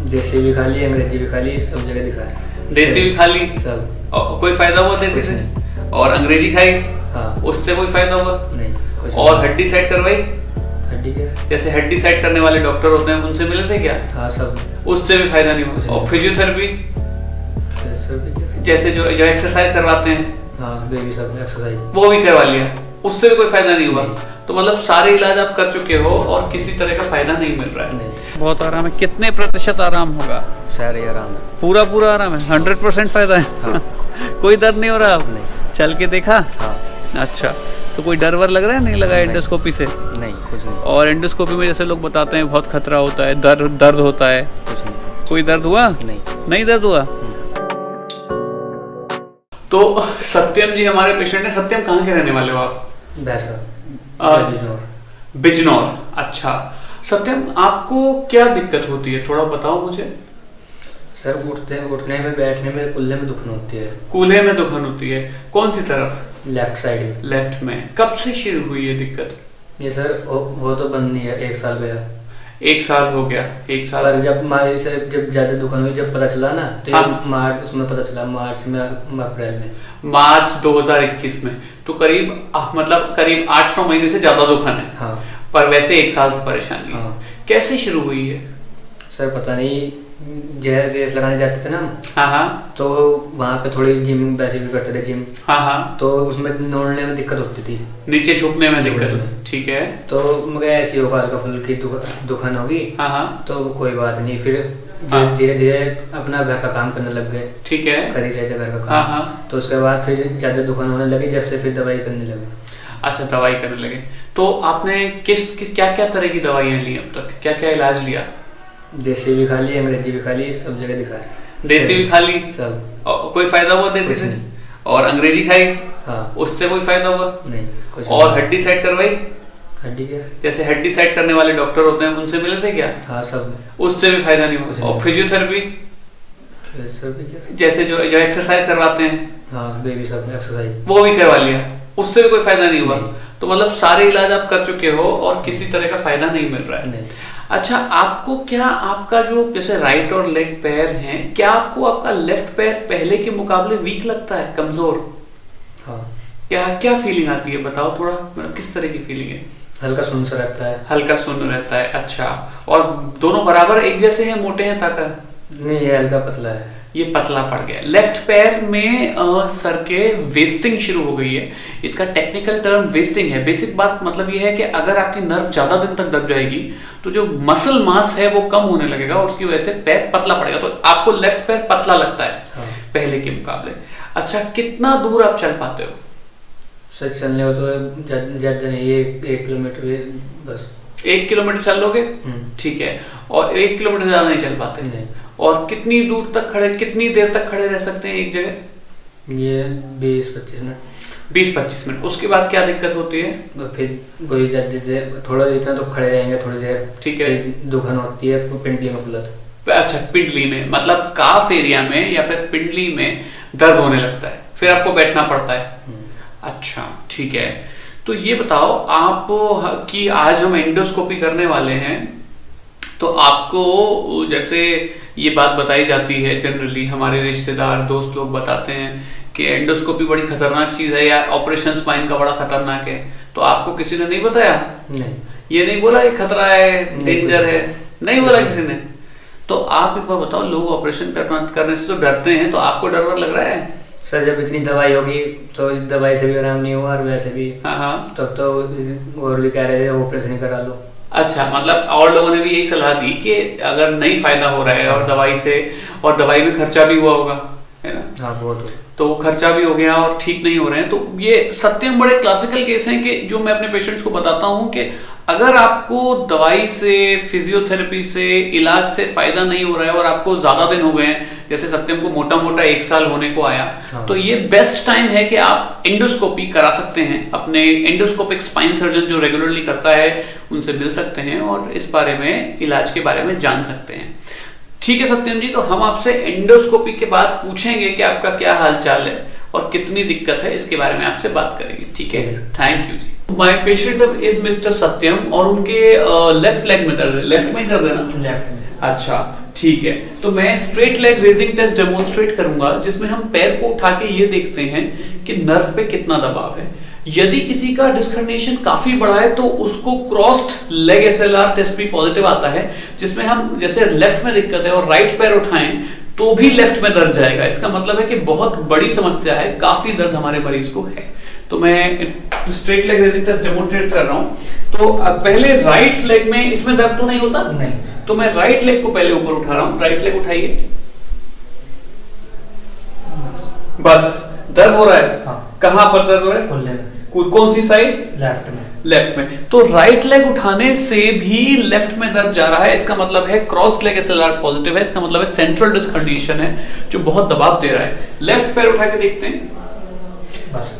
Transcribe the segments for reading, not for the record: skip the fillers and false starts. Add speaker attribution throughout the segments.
Speaker 1: देसी भी खा ली, अंग्रेजी भी खा ली, सब जगह दिखा है।
Speaker 2: देसी भी खा ली,
Speaker 1: सब।
Speaker 2: और कोई फायदा हुआ देसी
Speaker 1: कुछ
Speaker 2: से? और अंग्रेजी खाई?
Speaker 1: हाँ।
Speaker 2: उससे कोई फायदा हुआ?
Speaker 1: नहीं, कुछ
Speaker 2: और
Speaker 1: नहीं।
Speaker 2: हड्डी सेट करवाई?
Speaker 1: हड्डी क्या?
Speaker 2: जैसे हड्डी सेट करने वाले डॉक्टर होते हैं, उनसे मिले थे क्या?
Speaker 1: हाँ, सब।
Speaker 2: उससे भी फायदा नहीं हुआ। और फिजियोथेरेपी जैसे जो जो एक्सरसाइज करवाते हैं,
Speaker 1: हाँ, बेबी सब एक्सरसाइज
Speaker 2: वो भी करवा लिया, उससे भी कोई फायदा नहीं हुआ। तो मतलब सारे इलाज आप कर चुके हो और किसी तरह का फायदा नहीं मिल रहा है।
Speaker 1: नहीं।
Speaker 2: बहुत आराम है। कितने प्रतिशत आराम होगा?
Speaker 1: सारे आराम है।
Speaker 2: पूरा पूरा आराम है, 100% फायदा है।
Speaker 1: हाँ।
Speaker 2: कोई दर्द नहीं हो रहा? अब
Speaker 1: नहीं।
Speaker 2: चल के देखा?
Speaker 1: हाँ।
Speaker 2: अच्छा, तो कोई डर वर लग रहा है? नहीं लगा
Speaker 1: नहीं।
Speaker 2: एंडोस्कोपी से?
Speaker 1: नहीं, कुछ नहीं।
Speaker 2: और एंडोस्कोपी में जैसे लोग बताते हैं बहुत खतरा होता है, दर्द होता है,
Speaker 1: कुछ नहीं।
Speaker 2: कोई दर्द हुआ?
Speaker 1: नहीं।
Speaker 2: नहीं दर्द हुआ? तो सत्यम जी हमारे पेशेंट है। सत्यम कहाँ के रहने वाले हो आप?
Speaker 1: वैसा
Speaker 2: बिजनौर। अच्छा सत्यम, आपको क्या दिक्कत होती है, थोड़ा बताओ मुझे।
Speaker 1: सर, उठने में, बैठने में, कुल्ले में दुखन होती है।
Speaker 2: कूल्हे में दुखन होती है? कौन सी तरफ?
Speaker 1: लेफ्ट साइड में।
Speaker 2: लेफ्ट में। कब से शुरू हुई है दिक्कत?
Speaker 1: ये सर वो तो बंद नहीं है, 1 साल गया।
Speaker 2: 1 साल हो गया? 1 साल।
Speaker 1: पर जब ज्यादा दुकान हुई, जब पता चला ना, तो ये
Speaker 2: हाँ।
Speaker 1: मार्च, उसमें पता चला मार्च में, अप्रैल में।
Speaker 2: मार्च 2021 में। तो करीब करीब 8-9 महीने से ज्यादा दुकान है।
Speaker 1: हाँ।
Speaker 2: पर वैसे 1 साल से परेशानी है।
Speaker 1: हाँ।
Speaker 2: कैसे शुरू हुई है?
Speaker 1: सर पता नहीं, जैसे रेस लगाने जाते थे ना,
Speaker 2: हाँ हाँ।
Speaker 1: तो वहाँ पे थोड़ी जिम वैसे भी करते थे जिम।
Speaker 2: हाँ हाँ।
Speaker 1: तो उसमें नोड़ने में दिक्कत होती थी,
Speaker 2: नीचे झुकने में दिक्कत?
Speaker 1: झुकने में।
Speaker 2: ठीक है।
Speaker 1: तो मगर ऐसी होगा, हल्का फुल्की दुकान होगी।
Speaker 2: हाँ हाँ।
Speaker 1: तो कोई बात नहीं, फिर
Speaker 2: हाँ।
Speaker 1: धीरे धीरे अपना घर का काम करने लग गए।
Speaker 2: ठीक है।
Speaker 1: कर ही रहे थे घर का काम।
Speaker 2: हाँ हाँ।
Speaker 1: तो उसके बाद फिर ज्यादा दुकान होने लगी, जब से फिर दवाई करने लगे।
Speaker 2: अच्छा, दवाई करने लगे। तो आपने क्या क्या तरह की दवाइयाँ ली अब तक, क्या क्या इलाज लिया?
Speaker 1: देसी भी खा ली, अंग्रेजी भी खा ली, सब जगह दिखा है।
Speaker 2: देसी भी खा ली,
Speaker 1: सब।
Speaker 2: और कोई फायदा हुआ देसी
Speaker 1: कुछ
Speaker 2: से?
Speaker 1: नहीं।
Speaker 2: और अंग्रेजी खाई?
Speaker 1: हाँ।
Speaker 2: उससे कोई फायदा हुआ?
Speaker 1: नहीं, कुछ
Speaker 2: और
Speaker 1: नहीं।
Speaker 2: हड्डी सेट करवाई?
Speaker 1: हड्डी क्या?
Speaker 2: जैसे हड्डी सेट करने वाले डॉक्टर होते हैं, उनसे मिले थे क्या?
Speaker 1: हाँ, सब।
Speaker 2: उससे भी फायदा नहीं
Speaker 1: कुछ
Speaker 2: हुआ। और
Speaker 1: नहीं।
Speaker 2: फिजियोथेरेपी
Speaker 1: फिर सब भी कैसे?
Speaker 2: जैसे जो जो एक्सरसाइज करवाते हैं,
Speaker 1: हाँ, बेबी सब एक्सरसाइज।
Speaker 2: वो भी करवा लिया, उससे भी कोई फायदा नहीं हुआ?
Speaker 1: नहीं।
Speaker 2: तो मतलब सारे इलाज आप कर चुके हो और किसी तरह का फायदा नहीं मिल रहा है।
Speaker 1: नहीं।
Speaker 2: अच्छा, आपको क्या आपका जो जैसे राइट और लेग पैर हैं, क्या आपको आपका लेफ्ट पैर पहले के मुकाबले वीक लगता है, कमजोर?
Speaker 1: हाँ।
Speaker 2: क्या क्या फीलिंग आती है, बताओ थोड़ा, मतलब किस तरह की फीलिंग है?
Speaker 1: हल्का सुन सा रहता है।
Speaker 2: हल्का सुन्न रहता है। अच्छा, और दोनों बराबर एक जैसे हैं, मोटे हैं, ताकत?
Speaker 1: नहीं, ये हल्का पतला है।
Speaker 2: ये पतला पड़ गया। लेफ्ट पैर में सर के वेस्टिंग शुरू हो गई है। इसका टेक्निकल टर्म वेस्टिंग है। बेसिक बात मतलब ये है कि अगर आपकी नर्व ज्यादा दिन तक दब जाएगी तो जो मसल मास है वो कम होने लगेगा और उसकी वजह से पैर पतला पड़ेगा। तो आपको लेफ्ट पैर पतला लगता है।
Speaker 1: हाँ।
Speaker 2: पहले के मुकाबले। अच्छा, कितना दूर आप चल पाते हो?
Speaker 1: सच चलने हो तो ज्यादा नहीं, ये 1 किलोमीटर बस।
Speaker 2: 1 किलोमीटर चल लोगे? ठीक है। और 1 किलोमीटर ज्यादा नहीं चल पाते?
Speaker 1: नहीं।
Speaker 2: और कितनी दूर तक कितनी देर तक खड़े रह सकते हैं एक जगह?
Speaker 1: ये 20-25 मिनट।
Speaker 2: 20-25 मिनट। उसके बाद क्या दिक्कत होती है?
Speaker 1: तो फिर वही देर, थोड़ा इतना तो खड़े रहेंगे थोड़ी देर।
Speaker 2: ठीक है।
Speaker 1: फिर दुखन होती है पिंडली में कुलत।
Speaker 2: अच्छा, पिंडली में, मतलब काफ एरिया में या फिर पिंडली में दर्द होने लगता है, फिर आपको बैठना पड़ता है। अच्छा, ठीक है। तो ये बताओ आप कि आज हम एंडोस्कोपी करने वाले हैं, तो आपको जैसे ये बात बताई जाती है, जनरली हमारे रिश्तेदार दोस्त लोग बताते हैं कि एंडोस्कोपी बड़ी खतरनाक चीज है या ऑपरेशन स्पाइन का बड़ा खतरनाक है। तो आपको किसी ने नहीं बताया?
Speaker 1: नहीं।
Speaker 2: ये नहीं बोला कि खतरा है, डेंजर है? नहीं बोला किसी ने? तो आप एक बार बताओ, लोग ऑपरेशन करने से तो डरते हैं, तो आपको डर वर लग रहा है?
Speaker 1: सर, जब इतनी दवाई होगी तो दवाई से भी आराम नहीं हुआ, और वैसे भी
Speaker 2: हाँ हाँ।
Speaker 1: तब तो और भी कह रहे थे ऑपरेशन ही करा लो।
Speaker 2: अच्छा, मतलब और लोगों ने भी यही सलाह दी कि अगर नहीं फायदा हो रहा है और दवाई में खर्चा भी हुआ होगा, है ना?
Speaker 1: हाँ, बहुत।
Speaker 2: तो वो खर्चा भी हो गया और ठीक नहीं हो रहे हैं। तो ये सत्यम बड़े क्लासिकल केस हैं कि जो मैं अपने पेशेंट्स को बताता हूँ कि अगर आपको दवाई से, फिजियोथेरेपी से, इलाज से फायदा नहीं हो रहा है और आपको ज्यादा दिन हो गए हैं, जैसे सत्यम को मोटा मोटा 1 साल होने को आया,
Speaker 1: हाँ।
Speaker 2: तो ये बेस्ट टाइम है कि आप एंडोस्कोपी करा सकते हैं। अपने एंडोस्कोपिक स्पाइन सर्जन जो रेगुलरली करता है उनसे मिल सकते हैं और इस बारे में, इलाज के बारे में जान सकते हैं। ठीक है सत्यम जी, तो हम आपसे एंडोस्कोपी के बाद पूछेंगे कि आपका क्या हाल चाल है और कितनी दिक्कत है, इसके बारे में आपसे बात करेंगे। ठीक है, थैंक यू जी। My patient is mister Satyam और उनके लेफ्ट लेग में दर्द है। लेफ्ट में ही दर्द है ना?
Speaker 1: लेफ्ट में।
Speaker 2: अच्छा, ठीक है, तो मैं straight leg raising test demonstrate करूंगा जिसमें हम पैर को उठा के ये देखते हैं कि नर्व पे कितना दबाव है। यदि किसी का डिस्क हर्निएशन काफी बड़ा है तो उसको क्रॉस्ड लेग एसएलआर टेस्ट भी पॉजिटिव आता है, जिसमें हम जैसे लेफ्ट में दिक्कत है और राइट पैर उठाएं तो भी लेफ्ट में दर्द जाएगा। इसका मतलब है कि बहुत बड़ी समस्या है, काफी दर्द हमारे मरीज को है। तो मैं straight leg raising test demonstrate कर रहा हूं। तो पहले राइट लेग में इसमें दर्द तो नहीं होता?
Speaker 1: नहीं।
Speaker 2: तो मैं राइट लेग को पहले ऊपर उठा रहा हूं। राइट लेग उठाइए, बस दर्द हो रहा है।
Speaker 1: हाँ।
Speaker 2: कहां पर दर्द हो रहा है?
Speaker 1: खुले में।
Speaker 2: कौन सी साइड?
Speaker 1: लेफ्ट में।
Speaker 2: लेफ्ट में। तो राइट लेग उठाने से भी लेफ्ट में दर्द जा रहा है, इसका मतलब है क्रॉस लेग एसएलआर पॉजिटिव है। इसका मतलब है सेंट्रल डिस्क कंडीशन है जो बहुत दबाव दे रहा है। लेफ्ट पैर उठा के देखते हैं,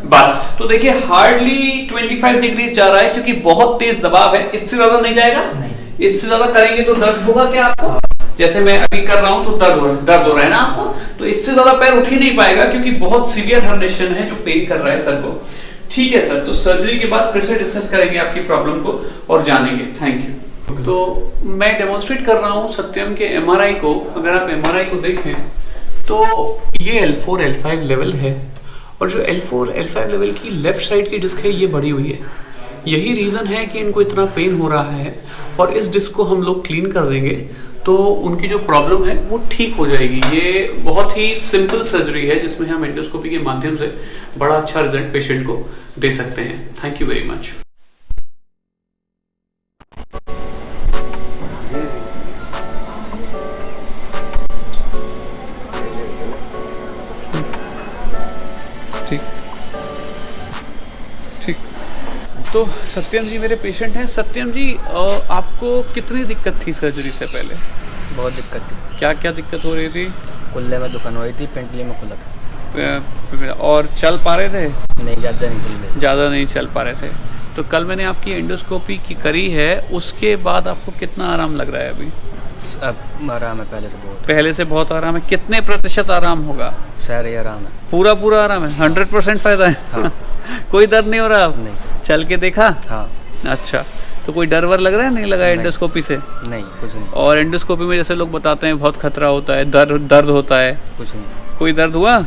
Speaker 2: बस तो देखिए हार्डली 25 डिग्री जा रहा है क्योंकि बहुत तेज दबाव है। इससे ज्यादा नहीं जाएगा? नहीं। इससे ज्यादा करेंगे तो दर्द होगा क्या आपको? जैसे मैं अभी कर रहा हूं तो दर्द हो रहा है ना आपको, तो इससे ज्यादा पैर उठ ही नहीं पाएगा क्योंकि बहुत सीवियर हर्निएशन है जो पेन कर रहा है सर को। ठीक है सर, तो सर्जरी के बाद फिर से डिस्कस करेंगे आपकी प्रॉब्लम को और जानेंगे। Thank you. तो मैं डेमोन्स्ट्रेट कर रहा हूं सत्यम के एमआरआई को। अगर आप एमआरआई को देखें तो ये L4 L5 लेवल है और जो L4 L5 लेवल की लेफ्ट साइड की डिस्क है ये बढ़ी हुई है। यही रीजन है कि इनको इतना पेन हो रहा है और इस डिस्क को हम लोग क्लीन कर देंगे तो उनकी जो प्रॉब्लम है वो ठीक हो जाएगी। ये बहुत ही सिंपल सर्जरी है जिसमें हम एंडोस्कोपी के माध्यम से बड़ा अच्छा रिजल्ट पेशेंट को दे सकते हैं। Thank you very much. ठीक ठीक। तो सत्यम जी मेरे पेशेंट हैं। सत्यम जी आपको कितनी दिक्कत थी सर्जरी से पहले?
Speaker 1: बहुत दिक्कत थी।
Speaker 2: क्या क्या दिक्कत हो रही थी?
Speaker 1: कुल्ले में दुकान हो रही थी, पेंटली में खुला था।
Speaker 2: और चल पा रहे थे?
Speaker 1: नहीं, ज़्यादा नहीं
Speaker 2: चल पा रहे थे। तो कल मैंने आपकी एंडोस्कोपी की करी है, उसके बाद आपको कितना आराम लग रहा है अभी?
Speaker 1: अब आराम है,
Speaker 2: पहले से बहुत आराम है। कितने प्रतिशत आराम होगा?
Speaker 1: सारे आराम है।
Speaker 2: पूरा आराम है? 100% फायदा है?
Speaker 1: हाँ।
Speaker 2: कोई दर्द नहीं हो रहा?
Speaker 1: नहीं।
Speaker 2: चल के देखा?
Speaker 1: हाँ।
Speaker 2: अच्छा, तो कोई डर वर लग रहा है? नहीं लगा एंडोस्कोपी से?
Speaker 1: नहीं, कुछ नहीं।
Speaker 2: और एंडोस्कोपी में जैसे लोग बताते हैं बहुत खतरा होता है, दर्द होता है?
Speaker 1: कुछ नहीं।
Speaker 2: कोई दर्द हुआ?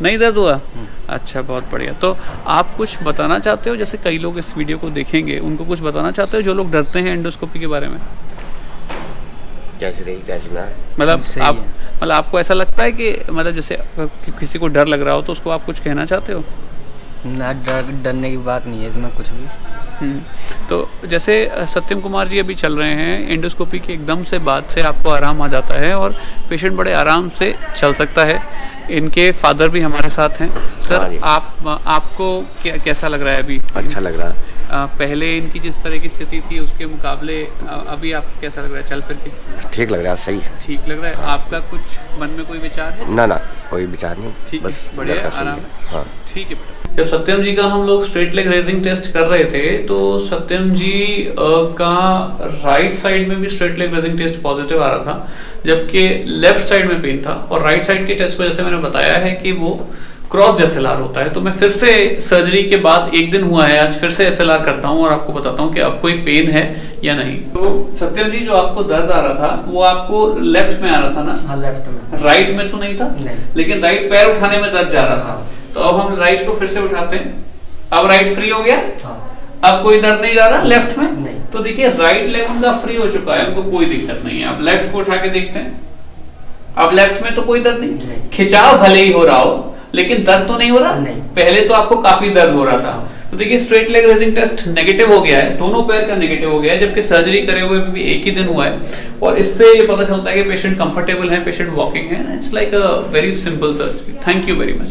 Speaker 1: नहीं
Speaker 2: दर्द हुआ? अच्छा, बहुत बढ़िया। तो आप कुछ बताना चाहते हो? जैसे कई लोग इस वीडियो को देखेंगे, उनको कुछ बताना चाहते हो जो लोग डरते हैं एंडोस्कोपी के बारे में? मतलब आपको ऐसा लगता है कि मतलब जैसे किसी को डर लग रहा हो तो उसको आप कुछ कहना चाहते हो?
Speaker 1: ना, डरने की बात नहीं है इसमें कुछ भी।
Speaker 2: तो जैसे सत्यम कुमार जी अभी चल रहे हैं, एंडोस्कोपी के एकदम से बाद से आपको आराम आ जाता है और पेशेंट बड़े आराम से चल सकता है। इनके फादर भी हमारे साथ हैं। सर आपको कैसा लग रहा है अभी?
Speaker 3: अच्छा लग रहा है।
Speaker 2: पहले इनकी जिस तरह की स्थिति थी उसके मुकाबले अभी आपको कैसा लग रहा है चल फिर के?
Speaker 3: ठीक लग रहा है, सही
Speaker 2: ठीक लग रहा है। आपका कुछ मन में कोई विचार है?
Speaker 3: ना, कोई विचार नहीं।
Speaker 2: ठीक,
Speaker 3: बस
Speaker 2: बढ़िया, आराम।
Speaker 3: हाँ
Speaker 2: ठीक है। जब सत्यम जी का हम लोग स्ट्रेट लेग रेजिंग टेस्ट कर रहे थे तो सत्यम जी का राइट साइड में भी straight leg raising test positive आ रहा था, जबकि लेफ्ट साइड में पेन था। और राइट साइड के टेस्ट में जैसे मैंने बताया है कि वो क्रॉस एसएलआर होता है। तो मैं फिर से सर्जरी के बाद एक दिन हुआ है, आज फिर से एसएलआर करता हूँ और आपको बताता हूँ कि अब कोई पेन है या नहीं। तो सत्यम जी, जो आपको दर्द आ रहा था वो आपको लेफ्ट में आ रहा था ना?
Speaker 1: हाँ, लेफ्ट में।
Speaker 2: राइट में तो नहीं था?
Speaker 1: नहीं।
Speaker 2: लेकिन राइट पैर उठाने में दर्द जा रहा था। तो अब हम राइट को फिर से उठाते हैं। अब राइट फ्री हो गया?
Speaker 1: हाँ।
Speaker 2: अब कोई दर्द नहीं जा रहा लेफ्ट में?
Speaker 1: नहीं।
Speaker 2: तो देखिए राइट लेग उनका फ्री हो चुका है, उनको कोई दिक्कत नहीं है। अब लेफ्ट को उठा के देखते हैं। अब लेफ्ट में तो कोई दर्द नहीं। खिंचाव भले ही हो रहा हो लेकिन दर्द तो नहीं हो रहा?
Speaker 1: नहीं।
Speaker 2: पहले तो आपको काफी दर्द हो रहा था। तो देखिए straight leg raising test negative हो गया है, दोनों पैर का नेगेटिव हो गया है, जबकि सर्जरी करे हुए भी एक ही दिन हुआ है। और इससे ये पता चलता है कि पेशेंट कंफर्टेबल है, पेशेंट वॉकिंग है। It's like a very simple surgery. Thank you very much.